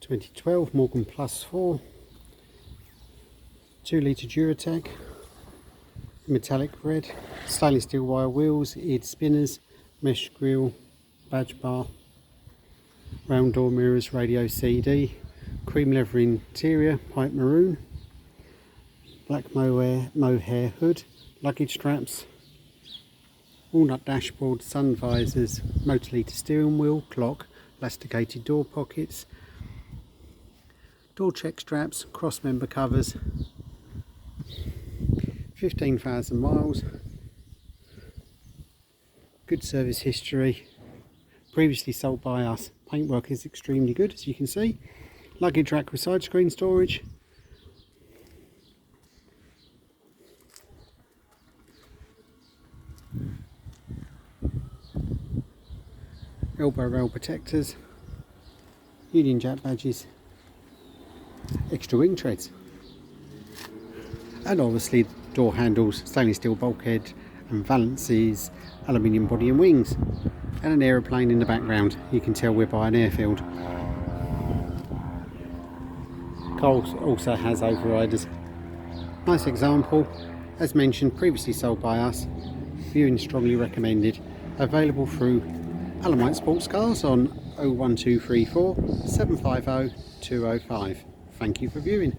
2012 Morgan Plus 4, 2 litre Duratec, metallic red, stainless steel wire wheels, eared spinners, mesh grille, badge bar, round door mirrors, radio CD, cream leather interior, pipe maroon, black mohair hood, luggage straps, walnut dashboard, sun visors, Moto-lita steering wheel, clock, elasticated door pockets, door check straps, crossmember covers, 15,000 miles, good service history, previously sold by us. Paintwork is extremely good, as you can see. Luggage rack with side screen storage, elbow rail protectors, Union Jack badges, extra wing treads, and obviously door handles, stainless steel bulkhead and valances, aluminium body and wings, and an aeroplane in the background. You can tell we're by an airfield. Car also has overriders. Nice example, as mentioned, previously sold by us, viewing strongly recommended, available through Aluminium Sports Cars on 01234 750 205. Thank you for viewing.